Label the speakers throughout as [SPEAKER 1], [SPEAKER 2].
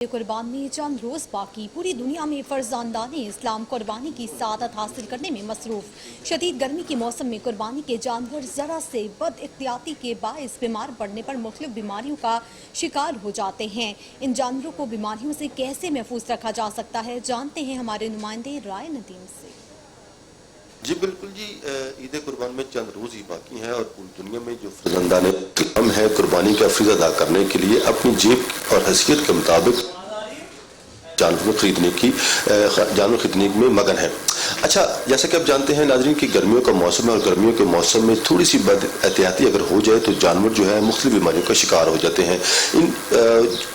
[SPEAKER 1] कुर्बानी चंद रोज बाकी। पूरी दुनिया में फर्जंदाने इस्लाम कुर्बानी की सादत हासिल करने में मसरूफ। शदीद गर्मी के मौसम में कुर्बानी के जानवर जरा से बद इख्तियाती के बायस बीमार पड़ने पर मुख्तलिफ बीमारियों का शिकार हो जाते हैं। इन जानवरों को बीमारियों से कैसे महफूज रखा जा सकता है, जानते हैं हमारे नुमाइंदे राय नदीम से।
[SPEAKER 2] जी बिल्कुल जी, ईद कुर्बान में चंद रोज़ ही बाकी हैं और पूरी दुनिया में जो फर्जंदाने हम हैं कुर्बानी का फरीज़ अदा करने के लिए अपनी जेब और हैसियत के मुताबिक जानवर खरीदने में मगन है। अच्छा, जैसा कि आप जानते हैं नाज़रीन कि गर्मियों का मौसम है और गर्मियों के मौसम में थोड़ी सी बद एहतियाती अगर हो जाए तो जानवर जो है मुख्तलिफ बीमारियों का शिकार हो जाते हैं।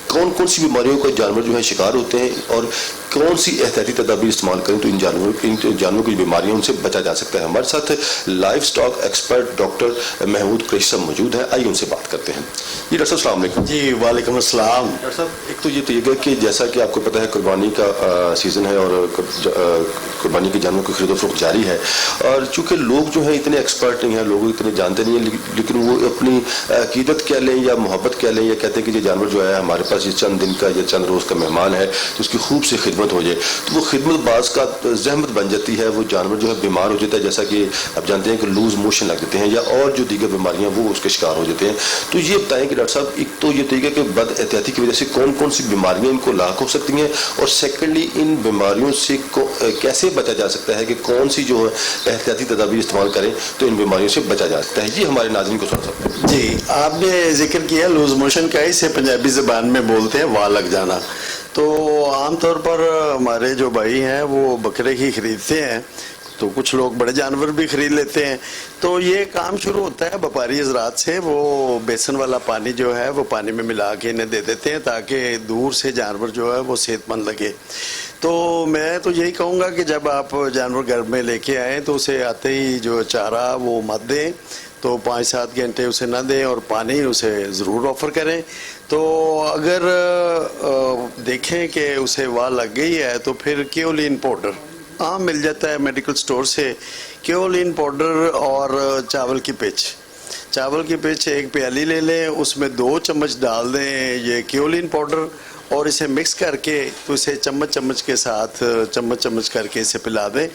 [SPEAKER 2] कौन कौन सी बीमारियों का जानवर जो है शिकार होते हैं और कौन सी एहतियाती तदाबीर इस्तेमाल करें तो इन जानवरों की बीमारियों से बचा जा सकता है। हमारे साथ life stock expert doctor Mahmood Qureshi साहब मौजूद हैं, आइए उनसे बात करते हैं। जी डॉक्टर साहब अस्सलाम वालेकुम।
[SPEAKER 3] जी वालेकुम अस्सलाम।
[SPEAKER 2] डॉक्टर साहब, एक तो ये है कि जैसा कि आपको पता है कुर्बानी का सीज़न है और कुर्बानी के जानवरों की खरीदो फरोख्त जारी है और चूँकि लोग जो हैं इतने एक्सपर्ट नहीं हैं, लोग इतने जानते नहीं हैं, लेकिन वो अपनी अकीदत कह लें या मोहब्बत कह लें या कहते हैं कि ये जानवर जो है हमारे पास ये चंद दिन का या चंद रोज़ का मेहमान है तो उसकी खूब से खिदमत हो जाए, तो वो खिदमत बाज़ का जहमत बन जाती है। वो जानवर जो है बीमार हो जाता है, जैसा कि आप जानते हैं कि लूज मोशन लग जाते हैं या और जो दीगर बीमारियां वो उसके शिकार हो जाते हैं। तो ये बताएं कि डॉक्टर साहब, एक तो ये तरीका कि बद एहतियाती की वजह से कौन कौन सी बीमारियां इनको लाक हो सकती हैं और सेकेंडली इन बीमारियों से कैसे बचा जा सकता है कि कौन सी जो है एहतियाती तदाबीर इस्तेमाल करें तो इन बीमारियों से बचा जा सकता है। ये हमारे नाज़रीन को सुन सकते हैं।
[SPEAKER 3] जी, आपने जिक्र किया लूज मोशन का, इसे पंजाबी ज़बान में बोलते हैं वाह लग जाना। तो आमतौर पर हमारे जो भाई हैं वो बकरे ही खरीदते हैं, तो कुछ लोग बड़े जानवर भी खरीद लेते हैं। तो ये काम शुरू होता है व्यापारी हजरात से, वो बेसन वाला पानी जो है वो पानी में मिला के इन्हें दे देते हैं ताकि दूर से जानवर जो है वो सेहतमंद लगे। तो मैं तो यही कहूँगा कि जब आप जानवर घर में लेके आएँ तो उसे आते ही जो चारा वो मत दें, तो 5-7 घंटे उसे ना दें और पानी उसे ज़रूर ऑफ़र करें। तो अगर देखें कि उसे वाह लग गई है तो फिर केओलिन पाउडर आम मिल जाता है मेडिकल स्टोर से। केओलिन पाउडर और चावल की पिच एक प्याली ले लें, उसमें 2 चम्मच डाल दें ये केओलिन पाउडर और इसे मिक्स करके तो इसे चम्मच चम्मच करके इसे पिला दें।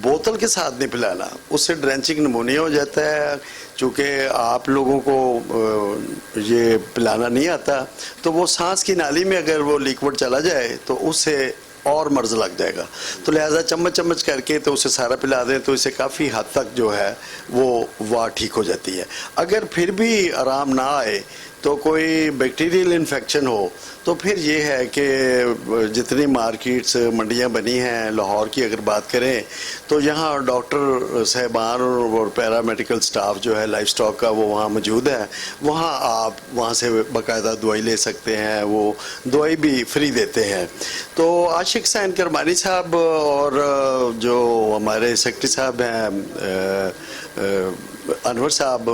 [SPEAKER 3] बोतल के साथ नहीं पिलाना, उससे ड्रेंचिंग निमोनिया हो जाता है। चूँकि आप लोगों को ये पिलाना नहीं आता तो वो सांस की नाली में अगर वो लिक्विड चला जाए तो उससे और मर्ज लग जाएगा। तो लिहाजा चम्मच करके तो उसे सारा पिला दें तो इसे काफ़ी हद तक जो है वो वाह ठीक हो जाती है। अगर फिर भी आराम ना आए तो कोई बैक्टीरियल इन्फेक्शन हो तो फिर ये है कि जितनी मार्केट्स मंडियां बनी हैं, लाहौर की अगर बात करें तो यहाँ डॉक्टर साहबान और पैरामेडिकल स्टाफ जो है लाइफ स्टॉक का वो वहाँ मौजूद है। वहाँ आप वहाँ से बाकायदा दवाई ले सकते हैं, वो दवाई भी फ्री देते हैं। तो आशिक हुसैन करमानी साहब और जो हमारे सेक्रेटरी साहब हैं अनवर साहब,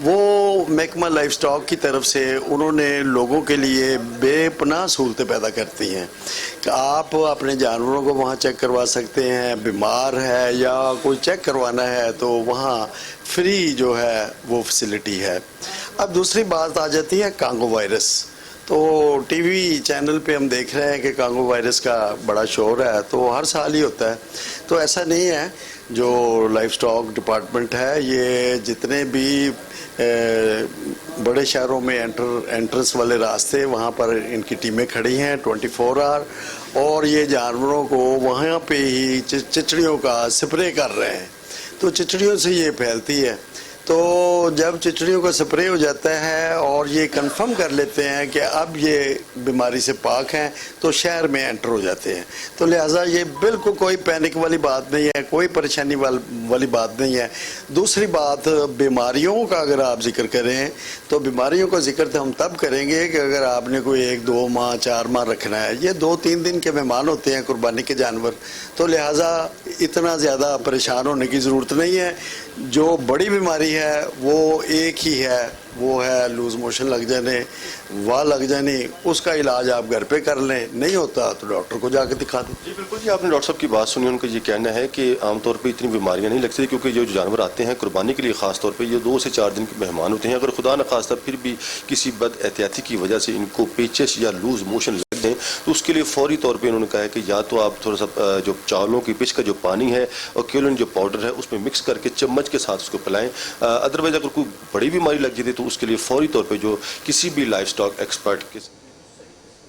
[SPEAKER 3] वो महकमा लाइफ स्टॉक की तरफ से उन्होंने लोगों के लिए बेपनाह सहूलतें पैदा करती हैं कि आप अपने जानवरों को वहाँ चेक करवा सकते हैं। बीमार है या कोई चेक करवाना है तो वहाँ फ्री जो है वो फैसिलिटी है। अब दूसरी बात आ जाती है कांगो वायरस। तो टीवी चैनल पे हम देख रहे हैं कि कांगो वायरस का बड़ा शोर है, तो हर साल ही होता है। तो ऐसा नहीं है, जो लाइफ स्टॉक डिपार्टमेंट है ये जितने भी बड़े शहरों में एंट्रेंस वाले रास्ते वहाँ पर इनकी टीमें खड़ी हैं 24 आवर और ये जानवरों को वहाँ पे ही चिचड़ियों का स्प्रे कर रहे हैं। तो चिचड़ियों से ये फैलती है, तो जब चिचड़ियों का स्प्रे हो जाता है और ये कंफर्म कर लेते हैं कि अब ये बीमारी से पाक हैं तो शहर में एंटर हो जाते हैं। तो लिहाजा ये बिल्कुल कोई पैनिक वाली बात नहीं है, कोई परेशानी वाली बात नहीं है। दूसरी बात, बीमारियों का अगर आप जिक्र करें तो बीमारियों का जिक्र तो हम तब करेंगे कि अगर आपने कोई 1-2 माह 4 माह रखना है। ये 2-3 दिन के मेहमान होते हैं कुर्बानी के जानवर, तो लिहाजा इतना ज़्यादा परेशान होने की ज़रूरत नहीं है। जो बड़ी बीमारी है वो एक ही है, वो है लूज मोशन लग जाने, वाह लग जानी, उसका इलाज आप घर पे कर लें, नहीं होता तो डॉक्टर को जाकर दिखा दें।
[SPEAKER 2] जी बिल्कुल जी, आपने डॉक्टर साहब की बात सुनी। उनका ये कहना है कि आमतौर पे इतनी बीमारियां नहीं लगती, क्योंकि जो जानवर आते हैं कुर्बानी के लिए ख़ास तौर पे ये 2 से 4 दिन के मेहमान होते हैं। अगर खुदा न खास्ता फिर भी किसी बद एहतियाती की वजह से इनको पेचिश या लूज मोशन लग जाए तो उसके लिए फौरी तौर पे उन्होंने कहा है कि या तो आप थोड़ा सा जो चावलों की पिच का जो पानी है और क्योलिन जो पाउडर है उसमें मिक्स करके चम्मच के साथ उसको पिलाएं। अदरवाइज अगर कोई बड़ी बीमारी लग जाती है तो उसके लिए फौरी तौर पे जो किसी भी लाइफ स्टॉक एक्सपर्ट के